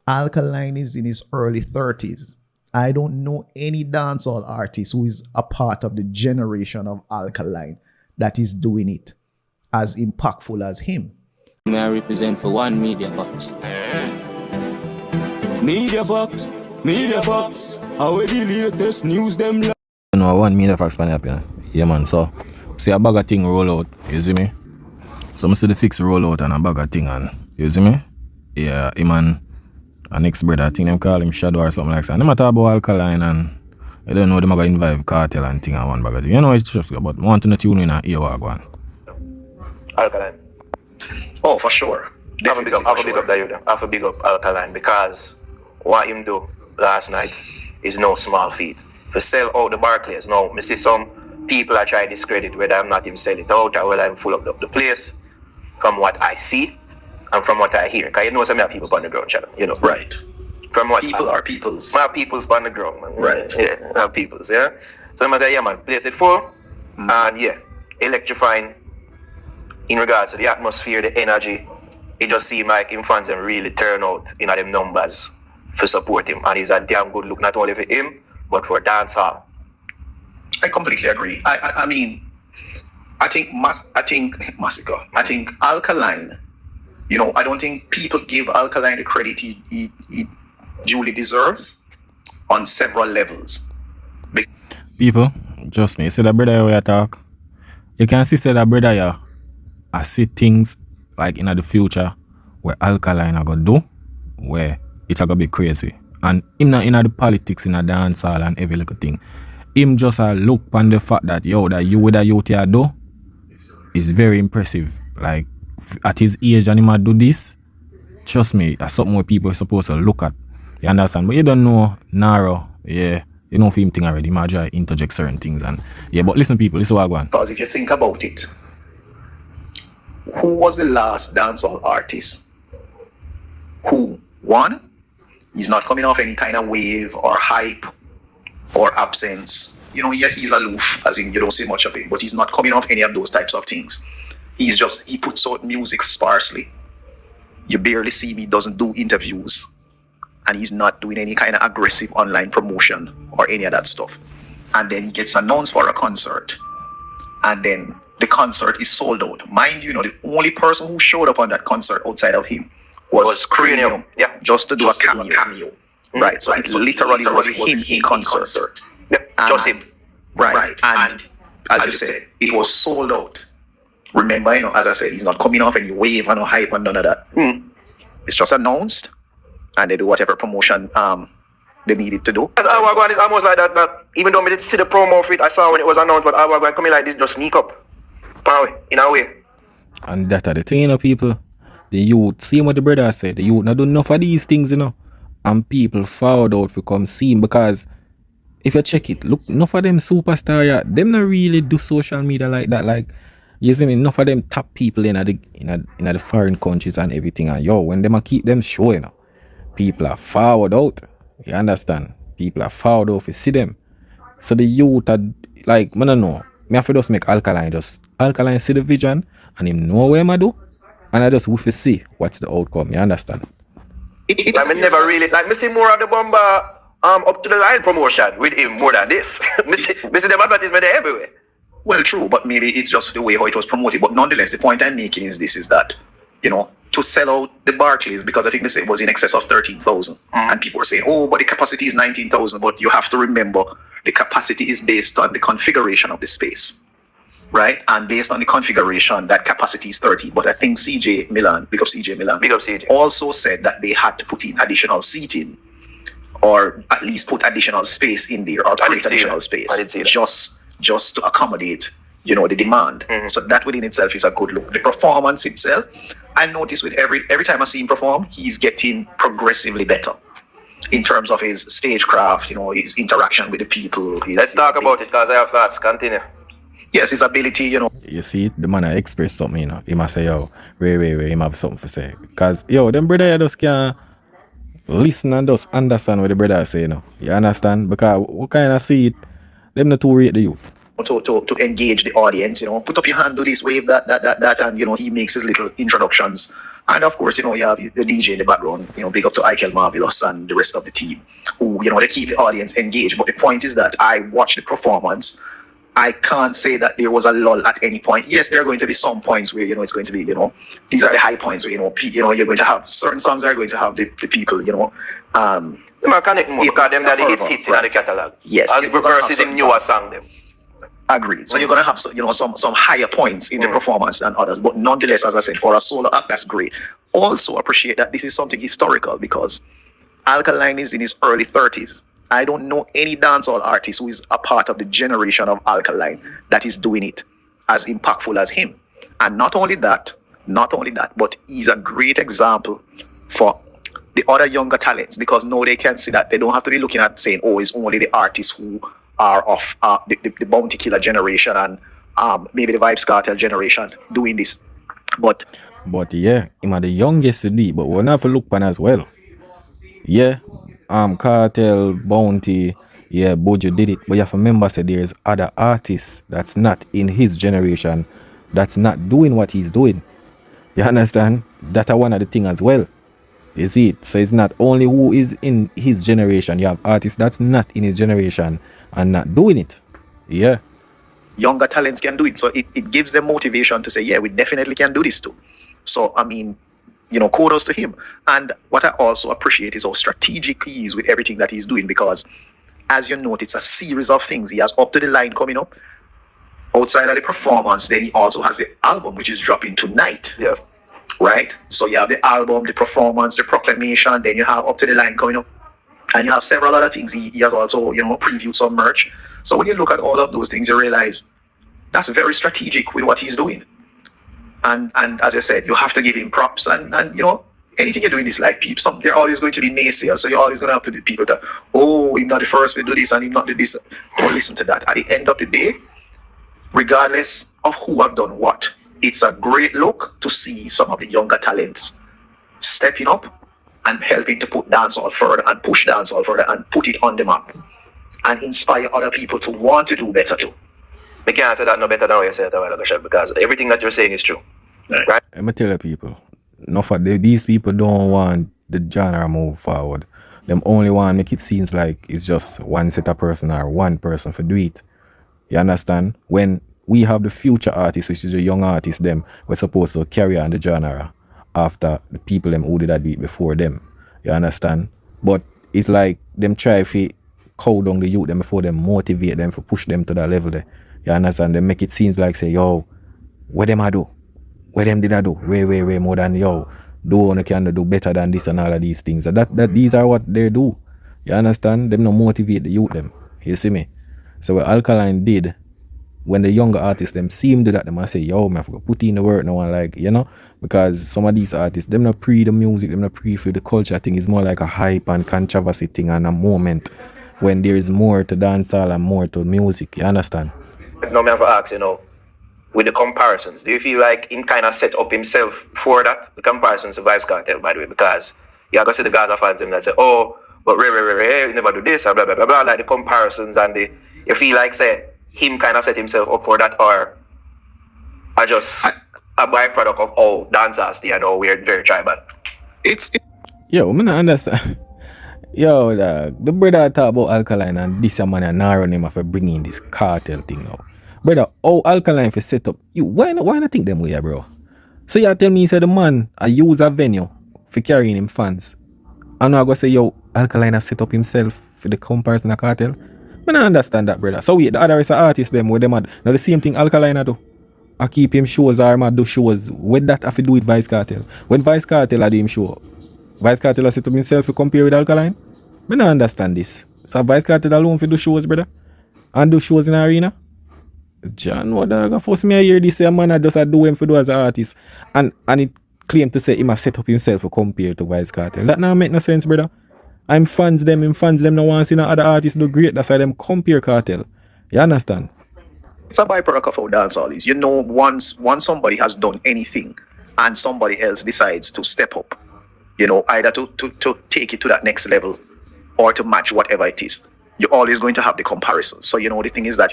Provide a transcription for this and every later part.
Alkaline is in his early 30s. I don't know any dancehall artist who is a part of the generation of Alkaline that is doing it as impactful as him. May I represent for one Media Fox? Media Fox, Media Fox. How the latest news them? You know, one Media Fox pan up, yeah man. So see a bag of thing roll out, you see me? So I see the fix roll out and a bag of thing and you see me? Yeah, him and a next brother, I think them call him Shadow or something like that. And them talk about Alkaline and I don't know them are going to Vybz Kartel and thing and one bag of thing. You know it's just but I want to know tune in and hear what going. Alkaline. Oh, for sure. I have to big up Alkaline because what him do last night is no small feat. To sell out the Barclays. Now, I see some people are trying to discredit whether I'm not him sell it out or whether I'm full of the place. From what I see and from what I hear. Because you know some people on the ground, Shadow, you know. Right. From what people are peoples. My people's on the ground, man. Right. Yeah, our people's, yeah. So I say, yeah, man, place it full. And yeah, electrifying in regards to the atmosphere, the energy. It just seems like him fans them really turn out in them numbers for support him. And he's a damn good look, not only for him, but for dancehall. I completely agree. I mean, I think Alkaline, you know, I don't think people give Alkaline the credit he duly deserves on several levels. People, just me, see that brother where I talk. You can see that brother here. I see things like in the future where Alkaline are gonna do, where it's gonna be crazy. And in the politics, in the dancehall and every little thing, him just look on the fact that that you with a youth here do is very impressive. Like at his age and him do this, trust me, that's something where people are supposed to look at. You understand? But you don't know Naro, yeah. You know for him thing already, imagine interject certain things and yeah, but listen people, this is what I want. Because if you think about it, who was the last dancehall artist who won? He's not coming off any kind of wave or hype or absence. You know, yes, he's aloof, as in you don't see much of him, but he's not coming off any of those types of things. He puts out music sparsely. You barely see him, he doesn't do interviews. And he's not doing any kind of aggressive online promotion or any of that stuff. And then he gets announced for a concert. And then the concert is sold out. Mind you, the only person who showed up on that concert outside of him was Cranium. Yeah, just to do a cameo. Right, so it literally was him in concert. Yep, just him. Right, and as you said, it was sold out. Remember, as I said, he's not coming off any wave and no hype and none of that. It's just announced, and they do whatever promotion they needed to do. As Awagwan is almost like that, even though I didn't see the promo for it, I saw when it was announced, but Awagwan coming like this, just sneak up. In a way. And that's the thing, people. The youth, see what the brother said, the youth not do enough of these things, and people found out to come see him because if you check it, look, enough of them superstar, them not really do social media like that. Like, you see me, enough of them top people in the foreign countries and everything. And when them keep them showing, people are forward out. You understand? People are forward out to see them. So the youth are like, I don't know. I have to just make Alkaline see the vision and him know where I do. And I just wish to see what's the outcome. You understand? I never really me see more of the bomber up to the line promotion with him more than this. me see them advertisement everywhere. Well, true, but maybe it's just the way how it was promoted. But nonetheless, the point I'm making is that, to sell out the Barclays, because I think they say it was in excess of 13,000. And people were saying, but the capacity is 19,000. But you have to remember, the capacity is based on the configuration of the space. Right? And based on the configuration, that capacity is 30. But I think CJ Milan, big up CJ, also said that they had to put in additional seating or at least put additional space in there or create additional space just to accommodate, the demand. So that within itself is a good look. The performance itself, I notice with every time I see him perform, he's getting progressively better in terms of his stagecraft, his interaction with the people. Let's talk about it because I have thoughts. Continue. Yes, his ability, You see, the man express something, He must say, he have something to say. Because, them brother just can't listen and just understand what the brother say, You understand? Because we kind of see it, them not too rate the youth. To engage the audience, put up your hand, do this, wave that, and, he makes his little introductions And of course, you have the DJ in the background, big up to Ikel Marvelous and the rest of the team who, they keep the audience engaged. But the point is that I watched the performance. I can't say that there was a lull at any point. Yes, there are going to be some points where, it's going to be, these are the high points where, you're going to have certain songs are going to have the people, They might connect more because them that the hits in the catalogue. Yes. As versus them newer song them. Agreed. So you're going to have, some higher points in the performance than others. But nonetheless, as I said, for a solo act, that's great. Also appreciate that this is something historical because Alkaline is in his early 30s. I don't know any dancehall artist who is a part of the generation of Alkaline that is doing it as impactful as him. And not only that, but he's a great example for the other younger talents because now they can see that they don't have to be looking at saying, oh, it's only the artists who are of the Bounty Killer generation and maybe the Vybz Kartel generation doing this. But yeah, him are the youngest to do it, but we'll have to look pan as well. Yeah, Kartel, Bounty, yeah, Bojo did it. But you have to remember, there's other artists that's not in his generation, that's not doing what he's doing. You understand? That's one of the things as well. You see it? So it's not only who is in his generation. You have artists that's not in his generation and not doing it. Yeah. Younger talents can do it. So it gives them motivation to say, yeah, we definitely can do this too. So, I mean, kudos to him. And what I also appreciate is how strategic he is with everything that he's doing because, as you note, it's a series of things. He has Up to the Line coming up. Outside of the performance, then he also has the album, which is dropping tonight. Yeah. Right? So you have the album, the performance, the proclamation, then you have Up to the Line coming up. And you have several other things. He has also, previewed some merch. So when you look at all of those things, you realize that's very strategic with what he's doing. And as I said, you have to give him props and anything you do in this life, people, they're always going to be naysayers. So you're always going to have to be people that, oh, he's not the first to do this and he's not do this. Don't listen to that. At the end of the day, regardless of who have done what, it's a great look to see some of the younger talents stepping up and helping to put dancehall further and push dancehall further and put it on the map and inspire other people to want to do better too. I can't say that no better than what you said a while ago, Chef, because everything that you're saying is true. Right? Let me tell you people, these people don't want the genre move forward. Them only want make it seems like it's just one set of person or one person for do it. You understand? When we have the future artists, which is the young artists, them, we're supposed to carry on the genre after the people them who did that beat before them. You understand? But it's like them try to cow down the youth them before them motivate them for push them to that level there. You understand? They make it seems like say, yo, what them I do? What them did I do? Way more than yo. Do one can do better than this and all of these things. That these are what they do. You understand? Them no motivate the youth them. You see me? So what Alkaline did, when the younger artists them see him do that, they must say, yo, man, I forgot put in the work now and like, because some of these artists, them not pre the music, them not pre for the culture. I think it's more like a hype and controversy thing and a moment when there is more to dancehall and more to music. You understand? Now me have to ask, with the comparisons, do you feel like he kind of set up himself for that? The comparisons to Vybz Kartel, by the way, because you got to see the Gaza fans them that say, oh, but Ray, never do this, and blah, blah, blah, blah, like the comparisons and you feel like, say, him kind of set himself up for that, or are just a byproduct of all dancers, we're very tribal? Yo, I don't understand. Yo, the brother talk about Alkaline and this man and Naro name for bringing this cartel thing now. Brother, how Alkaline for set up? You why not think them way, bro? So you tell me, the man I use a venue for carrying him fans. I'm not gonna say, yo, Alkaline has set up himself for the comparison of cartel. I don't understand that, brother. So the other is artists them where them now the same thing Alkaline do. I keep him shows or do shows. What that have to do with Vybz Kartel? When Vybz Kartel I do him show, Vybz Kartel has set up himself to compare with Alkaline? I don't understand this. So Vybz Kartel alone for do shows, brother? And do shows in the arena? John, what the force me to hear this man I just do him for do as an artist. And it claim to say he must set up himself to compare to Vybz Kartel. That not make no sense, brother. I'm fans them no want to see no other artists do great. That's why them compare Kartel. You understand? It's a byproduct of how dancehall is. Once somebody has done anything and somebody else decides to step up, either to take it to that next level or to match whatever it is, you're always going to have the comparison. So, the thing is that,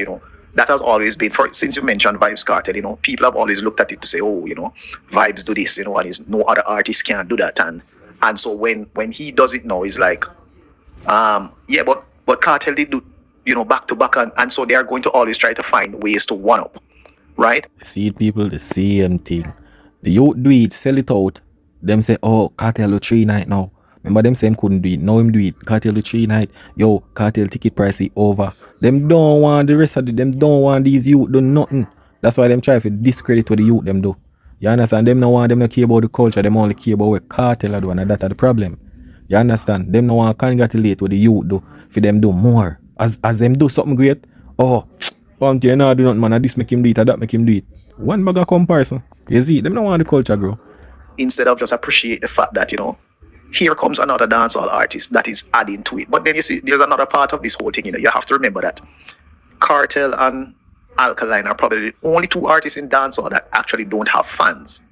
that has always been, since you mentioned Vybz Kartel, you know, people have always looked at it to say, oh, you know, Vybz do this, you know, and no other artist can do that. And so when he does it now, he's like, yeah, but Kartel did do, you know, back to back, and so they are going to always try to find ways to one up, right? See it, people, the same thing. The youth do it, sell it out. Them say, oh, Kartel do 3 night now. Remember them say him couldn't do it. Now him do it. Kartel do 3 night. Yo, Kartel ticket price is over. Them don't want the rest of them don't want these youth do nothing. That's why them try to discredit what the youth them do. You understand? Them no want them no care about the culture. Them only care about what Kartel do, and that's the problem. You understand? Them no want to congratulate what the youth do. For them do more. As them do something great. Oh, you know, do nothing, man. And this make him do it, and that make him do it. One bag of comparison. You see, them don't want the culture grow. Instead of just appreciate the fact that, you know, here comes another dancehall artist that is adding to it. But then you see, there's another part of this whole thing, you know. You have to remember that Kartel and Alkaline are probably the only 2 artists in dancehall that actually don't have fans.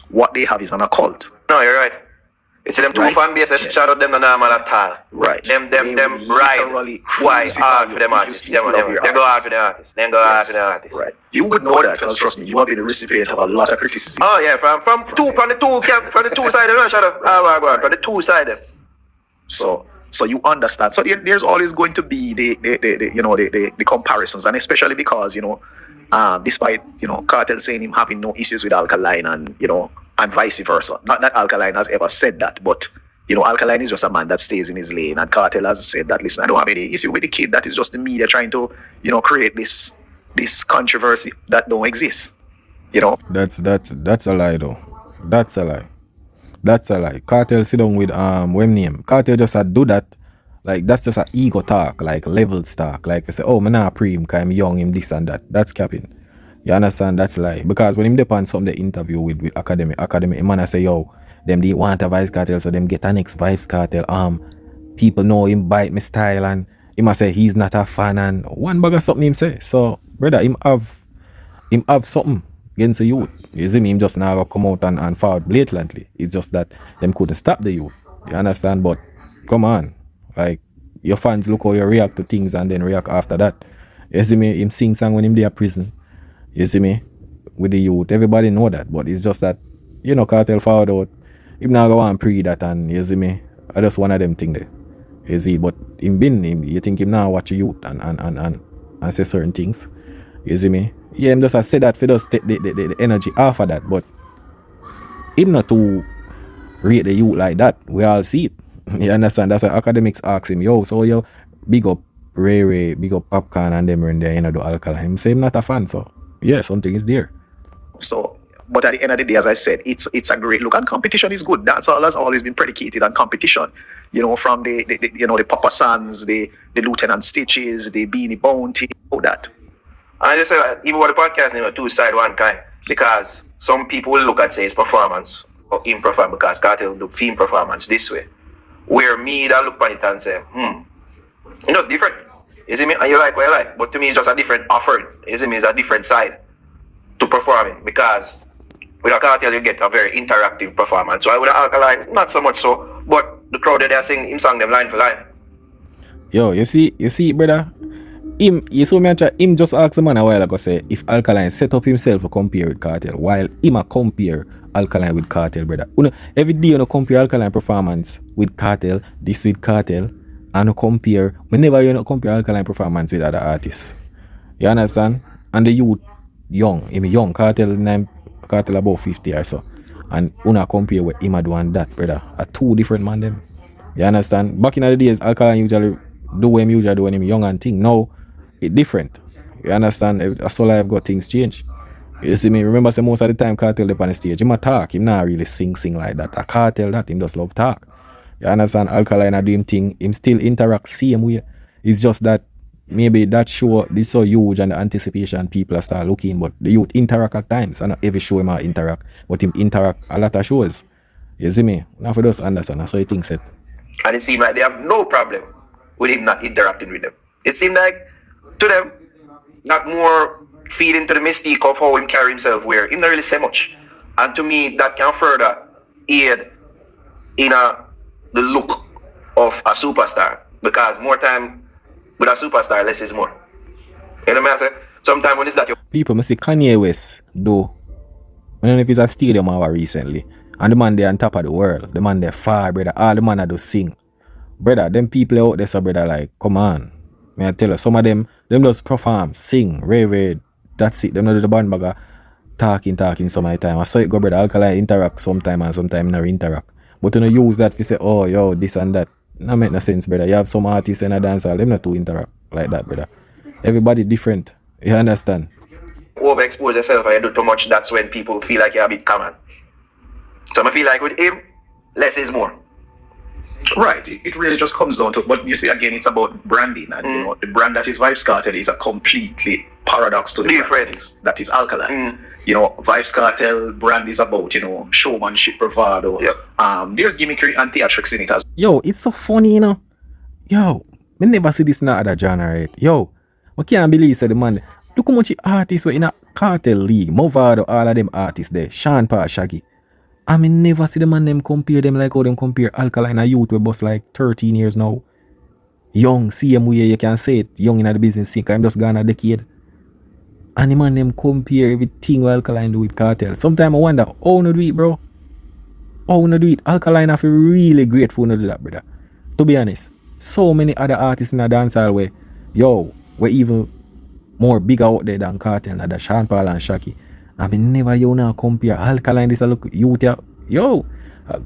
What they have is an occult. No, you're right. It's them 2 Right? fan bases. Yes. Shout out them the normal at all. Right. Them They right. literally Why crucify hard you for them if you artists? speak Them love your they go hard artists. for the artists. Them go hard for the artists. Right. You would know that because trust me, you have been a recipient of a lot of criticism. Oh yeah, from the two side, shut up. From the 2 side. So you understand. So there's always going to be the comparisons, and especially because, you know, despite, you know, Kartel saying him having no issues with Alkaline, and, you know, and vice versa. Not that Alkaline has ever said that, but, you know, Alkaline is just a man that stays in his lane, and Kartel has said that, listen, I don't have any issue with the kid. That is just the media trying to, you know, create this controversy that don't exist. You know. That's a lie though. That's a lie. That's a lie. Kartel sit down with when name. Kartel just do that. Like that's just an ego talk, like levels talk. Like I say, oh, I'm not pre him because I'm young, him this and that. That's capping. You understand? That's a lie. Because when him depend some the interview with academy, man I say, yo, them they want a Vybz Kartel, so them get a next Vybz Kartel. People know him bite me style, and him I say he's not a fan, and one bag of something him say. So brother, him have something against the youth. You see me, him just now come out and forward blatantly. It's just that them couldn't stop the youth. You understand? But come on. Like your fans look how you react to things and then react after that. You see me, him sing song when him there prison. You see me? With the youth. Everybody know that. But it's just that, you know, Kartel forward out. Him now go and pre that, and you see me. I just one of them thing there. You see, but him you think him now watch the youth and say certain things. You see me? Yeah, him just say that for just take the energy off of that, but him not to rate the youth like that. We all see it. You understand? That's why academics ask him, yo, so yo, big up Ray, big up Popcorn and them in there, you know, do Alkaline. Him say him not a fan, so yeah, something is there. So, but at the end of the day, as I said, it's a great look, and competition is good. Dancehall has always been predicated on competition. You know, from the Papa Sans, the Lieutenant Stitches, the Beanie Bounty, all that. And I just say even what the podcast name 2 side 1 kind, because some people will look at say his performance or him perform because Kartel do film performance this way. Where me that look at it and say, it's just different. You see me? And you like what you like. But to me it's just a different offering. You see me? It's a different side to performing, because with a Kartel you get a very interactive performance. So I would Alkaline, not so much so, but the crowd that they are singing him song them line for line. Yo, you see, brother. Him just asked the man a while ago, say if Alkaline set up himself to compare with Kartel, while him a compare Alkaline with Kartel, brother. Every day you compare Alkaline performance with Kartel, this with Kartel, and compare whenever you compare Alkaline performance with other artists. You understand? And the youth young, Kartel about 50 or so, and compare with him do and that, brother. Are 2 different man them. You understand? Back in the days, Alkaline usually do what him usually do when him young and thing. Now it's different. You understand? That's all I've got, things change. You see me? Remember, say most of the time Kartel up on the stage, him a talk, him not really sing like that. A Kartel that him just love talk. You understand? Alkaline a do him thing, him still interact same way. It's just that maybe that show this so huge and the anticipation people start looking, but the youth interact at times, and not every show him interact, but him interact a lot of shows. You see me? Now for just understand, that's how you think set. And it seems like they have no problem with him not interacting with them. It seemed like to them, not more feed into the mystique of how him carry himself, where him not really say much. And to me, that can further aid in the look of a superstar, because more time with a superstar, less is more. You know what I say? Sometimes when it's that you People must see Kanye West though. I don't know if it's a stadium hour recently. And the man there on top of the world. The man there far, brother. All the man that do sing. Brother, them people out there, so brother, like, come on. May I tell you, some of them just perform, sing, rave, that's it. Them not do the bandbagger talking some of the time. I saw it go, brother. Alkaline interact sometime and sometime not interact. But you know, use that to say, oh, yo, this and that. That make no sense, brother. You have some artists in a dancehall, them not to interact like that, brother. Everybody different. You understand? overexpose yourself and you do too much, that's when people feel like you're a bit common. So I feel like with him, less is more. Right, it really just comes down to, but you see again, it's about branding, and you know, the brand that is Vybz Kartel is a completely paradox to the brand that is Alkaline. You know, Vybz Kartel brand is about, you know, showmanship, bravado. There's gimmickry and theatrics in it as Yo, it's so funny, you know. Yo, I never see this in other genre, right? Yo, I can't believe said the man. Look how much artists were in a cartel league. Movado, all of them artists there. Sean Paul, Shaggy. I mean, never see the man them compare them like how them compare Alkaline and youth we bust like 13 years now. Young, same way you can say it. Young in the business scene, I'm just gone a decade. And the man them compare everything what Alkaline do with Kartel. Sometimes I wonder, how no do it, bro? How no do it? Alkaline have a really grateful no do that, brother. To be honest, so many other artists in the dancehall where, yo, we're even more bigger out there than Kartel, like the Sean Paul and Shaggy. I mean, never you now compare Alkaline this a look youth yo,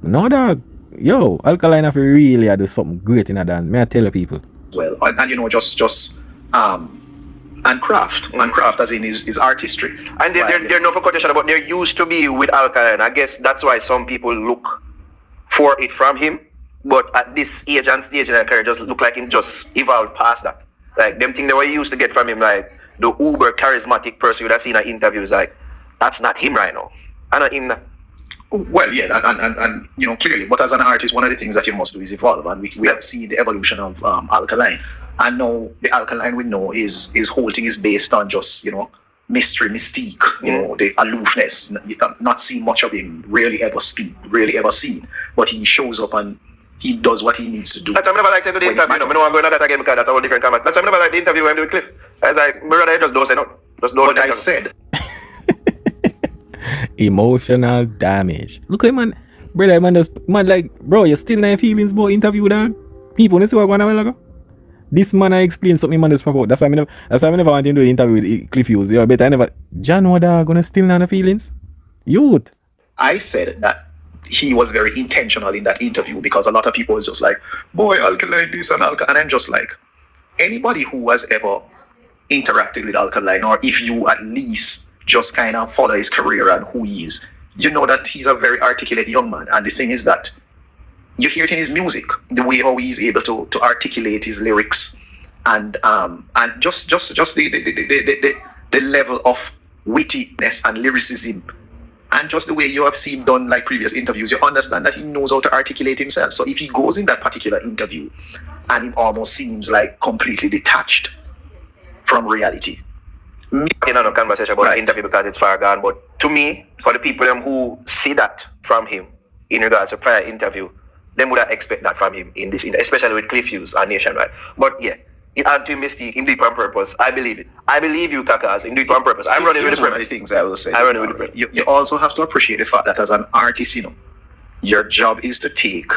no dog, yo, Alkaline have to really do something great in a dance. May I tell you people? well, and you know, just and craft as in his artistry. And they're no for quotation, but there used to be with Alkaline. I guess that's why some people look for it from him. But at this age and stage in their career, just look like him just evolved past that. Like them things they were used to get from him, like the uber charismatic person you'd have seen in interviews, like that's not him right now. I not him now. Well, yeah, and you know, clearly, but as an artist, one of the things that you must do is evolve, and we have seen the evolution of Alkaline, and now the Alkaline we know is whole thing is based on just, you know, mystery, mystique, you know, the aloofness. You have not seen much of him, rarely ever speak, rarely ever seen, but he shows up and he does what he needs to do. That's why I never like saying to the interview. I know I'm going to that again because that's a whole different comment. That's why I never like the interview when I'm doing Cliff. I was like, brother, just don't say no. Just don't. But I said, emotional damage. Look at man, brother, man, like, bro, you still not feelings about interview, dog. People, you see what going on ago? This man I explained something man just pop out. That's why I never want him to do the interview with Cliff Hughes. Yeah, but I never. Jano, dog, gonna still not have feelings. Youth. I said that he was very intentional in that interview because a lot of people was just like, boy, Alkaline this and Alkaline, and I'm just like, anybody who has ever interacted with Alkaline, or if you at least just kind of follow his career and who he is, you know that he's a very articulate young man. And the thing is that you hear it in his music, the way how he's able to articulate his lyrics, and just the level of wittiness and lyricism, and just the way you have seen done like previous interviews, you understand that he knows how to articulate himself. So if he goes in that particular interview and it almost seems like completely detached from reality. You know, no conversation about the interview because it's far gone. But to me, for the people who see that from him in regards to prior interview, them would expect that from him in this, especially with Cliff Hughes and Nationwide. But yeah, it had to mistake him do it on purpose. I believe it. I believe you, Kakas, him do it on purpose. I'm running with the premise. One of the things I will say. I'm running with the premise. You also have to appreciate the fact that as an artist, you know, your job is to take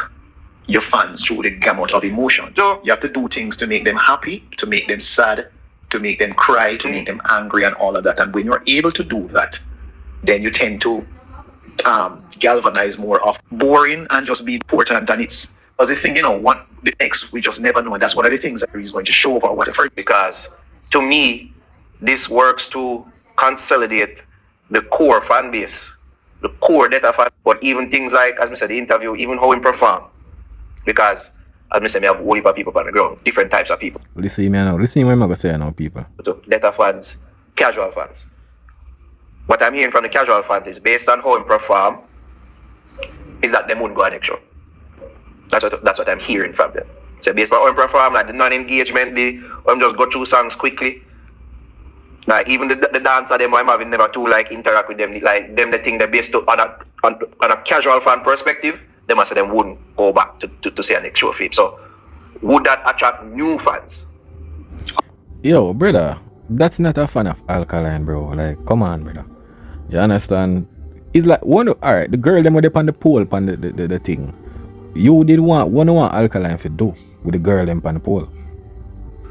your fans through the gamut of emotions. So, you have to do things to make them happy, to make them sad, to make them cry, to make them angry, and all of that. And when you're able to do that, then you tend to galvanize more of boring and just be important. And it's as a thing, you know, what the X we just never know, and that's one of the things that he's going to show up or whatever. Because to me, this works to consolidate the core fan base, the core data fan. But even things like, as I said, the interview, even how we perform, because as I said, we have a whole heap of people on the ground, different types of people. Listen me now. Listen what I'm gonna say now, people. Data fans, casual fans. What I'm hearing from the casual fans is based on how we perform, is that they won't go on next show. That's what I'm hearing from them. So based on how we perform, like the non-engagement, I'm just go through songs quickly. Like even the dancer them I'm having never to like interact with them. Like them the thing they based on a casual fan perspective, they must say them wouldn't go back to see a next show for him. So would that attract new fans? Yo, brother, That's not a fan of Alkaline, bro. Like, come on, brother. You understand? It's like alright, the girl them were up on the pole on the thing. You did want Alkaline to do with the girl them on the pole.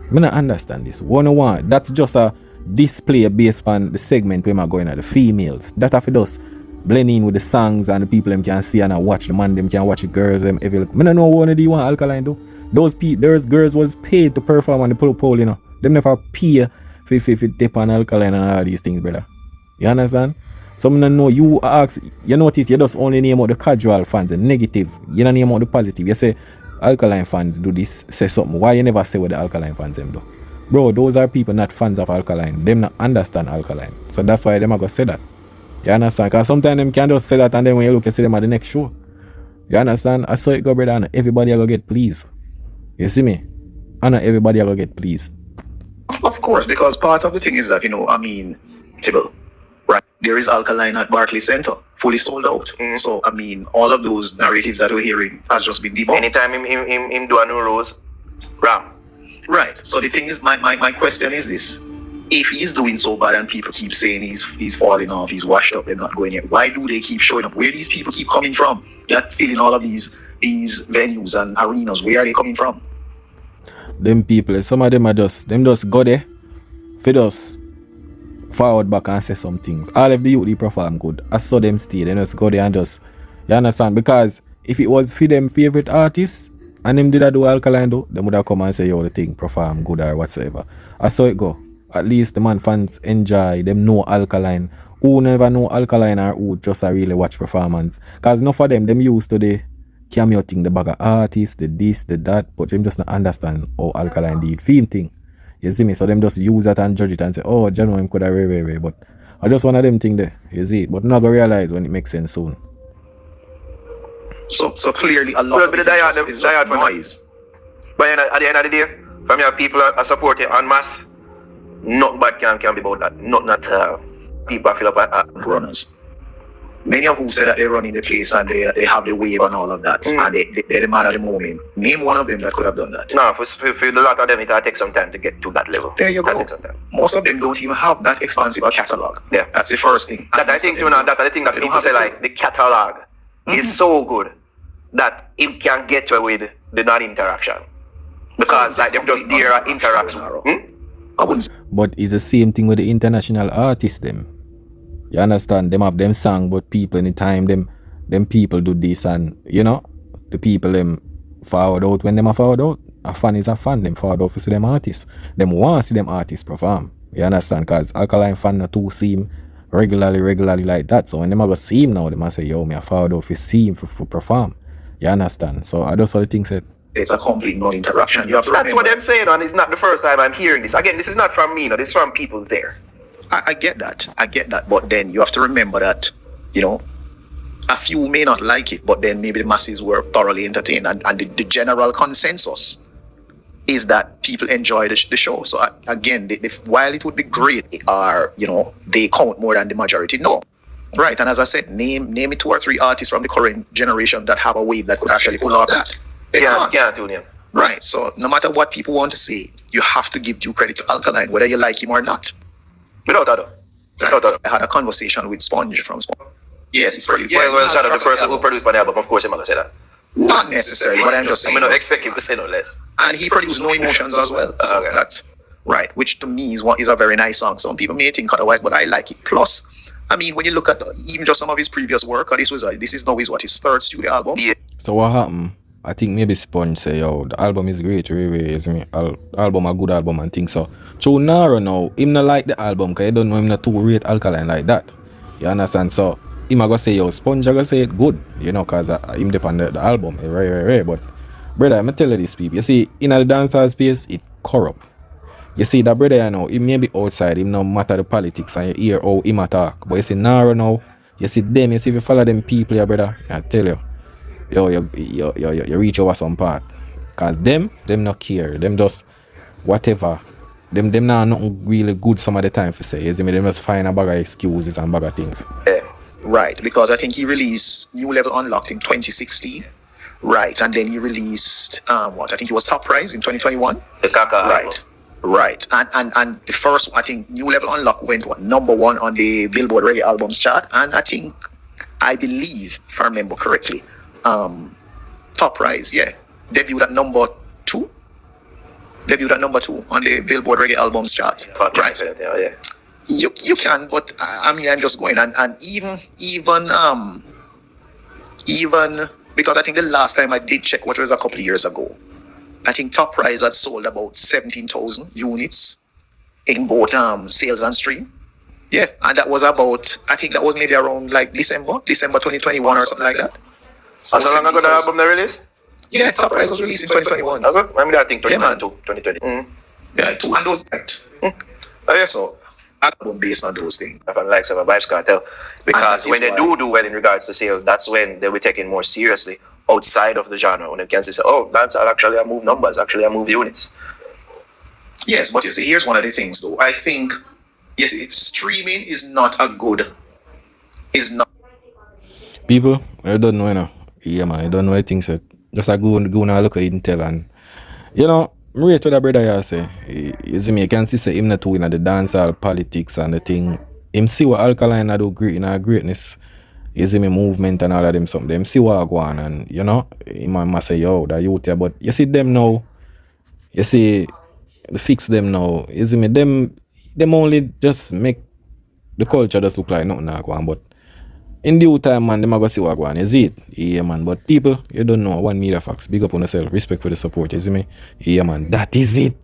I don't understand this. One, that's just a display based on the segment where I'm going at the females. That have to just blend in with the songs and the people them can see and watch the man them can watch the girls them every look. I don't know what do you want Alkaline do. Those girls was paid to perform on the pole, you know. Them never pay for dip on Alkaline and all these things, brother. You understand? So I don't know, you ask, you notice you just only name out the casual fans, the negative. You don't name out the positive. You say Alkaline fans do this, say something. Why you never say what the Alkaline fans them do? Bro, those are people not fans of Alkaline. Them not understand Alkaline. So that's why them are gonna say that. You understand? Because sometimes them can just say that and then when you look and see them at the next show. You understand? I saw it go, brother, and everybody are gonna get pleased. You see me? And everybody are gonna get pleased. Of course, because part of the thing is that, Tibble, right? There is Alkaline at Barclays Center, fully sold out. So, all of those narratives that we're hearing has just been debunked. Anytime him do a new rose, ram. Right. So the thing is, my question is this. If he's doing so bad and people keep saying he's falling off, he's washed up and not going yet, why do they keep showing up? Where these people keep coming from? That filling all of these venues and arenas, where are they coming from? Them people, some of them are just go there, for just forward back and say some things. All of the youth they perform good. I saw them stay, they just go there and just, you understand? Because if it was for them favorite artists and them did I do Alkaline though, they would have come and say, yo, the thing perform good or whatsoever. I saw it go. At least the man fans enjoy, them know Alkaline. Who never know Alkaline or who just really watch performance. Because enough of them used to the cameo thing, the bag of artists, the this, the that, but them just not understand how Alkaline did film thing. You see me? So them just use that and judge it and say, oh, John him could have way. But I just one of them thing there. You see it? But not gonna realize when it makes sense soon. So clearly a lot of it is just noise. But at the end of the day, from your people are supporting en masse, nothing bad can be about that. Nothing at people feel up at runners. Many of who say that they're running the place and they have the wave and all of that, and they're the man at the moment. Name one of them that could have done that. No, for a lot of them, it'll take some time to get to that level. There you go. Most of them don't even have that expansive a catalog. Yeah. That's the first thing. That I think, that's the thing that people say, like, the catalog is so good that it can get away with the non-interaction. Because, like, them just there are interaction. But it's the same thing with the international artists, them. You understand? Them have them song, but people in the time, them people do this and, the people them forward out when them are forward out. A fan is a fan, them forward out to see them artists. Them want to see them artists perform. You understand? Because Alkaline fan not too see him regularly like that. So when them go see him now, they must say, yo, me a forward out to see him for perform. You understand? So I just saw the thing said. It's a complete non-interaction. You have to That's what I'm saying, and it's not the first time I'm hearing this. Again, this is not from me, this is from people there. I get that, but then you have to remember that, a few may not like it, but then maybe the masses were thoroughly entertained, and the general consensus is that people enjoy the show. So again, while it would be great, they count more than the majority. No, right? And as I said, name me 2 or 3 artists from the current generation that have a wave that could actually pull off that. Yeah, Tony. Right. So no matter what people want to say, you have to give due credit to Alkaline, whether you like him or not. Without that. I had a conversation with Sponge from Sponge. Yes, it's pretty. Well, shout out the person who produced my album. Of course, I'm gonna say that. Not necessarily, but I'm just saying. I don't expect him to say no less. And he produced No Emotions as well. So okay. That, right, which to me is a very nice song. Some people may think otherwise, but I like it. Plus, when you look at even just some of his previous work, this is now his 3rd studio album. Yeah. So what happened? I think maybe Sponge say, yo, the album is great, really, album a good album and things so. So Naro now, him not like the album, because you don't know him not too rate Alkaline like that. You understand? So, him a go say, yo, Sponge a go say it good, because him depend on the album, right. But, brother, I'm tell you this, people. You see, in the dancehall space, it corrupt. You see, that brother, he may be outside, him no matter the politics, and you hear how him attack. But you see, Naro now, you see them, if you follow them people, yeah, brother, I tell you. You reach over some part. Cause them not care. Them just whatever. Them not nothing really good some of the time for say. You see me, them just find a bag of excuses and bag of things. Yeah. Right, because I think he released New Level Unlocked in 2016. Right, and then he released I think it was Top Prize in 2021. The Kaka. Right. Right. And the first, I think, New Level Unlock went what, #1 on the Billboard Reggae Albums chart. And I believe, if I remember correctly, Top Rise, yeah, debuted at #2. Debuted at #2 on the Billboard Reggae Albums chart. Right. Yeah. You can, but I mean, I'm just going and even because I think the last time I did check, what was a couple of years ago, I think Top Rise had sold about 17,000 units in both sales and stream. Yeah, and that was about, I think that was maybe around like December 2021 or something like that. How long ago the album they released? Yeah, Top Rise was released in 2021. Was it? I mean, I think 2022, 2020. Yeah, two and those. Oh, yeah. So, album based on those things. From likes of a Vybz Kartel, because And when that they is do well in regards to sales, that's when they'll be taken more seriously outside of the genre. When they can say, oh, dancehall actually I move numbers, actually I move units. Yes, but you see, here's one of the things though. I think, you see, streaming is not. People, I don't know, you know. Yeah, man, I don't know things that just I go and look at Intel and you know, rate what the brother here say. You see me, you can see him not too in the dancehall politics and the thing. Him see what Alkaline I do great in our greatness. You see me movement and all of them something. Them see what I go on and you know, him must say yo, that youth here, but you see them now, you see fix them now. You see me, them only just make the culture just look like nothing like one, but in due time, man, them are going to see what go on. You see it? Yeah, man. But people, you don't know. One media facts. Big up on yourself. Respect for the support. You see me? Yeah, man. That is it.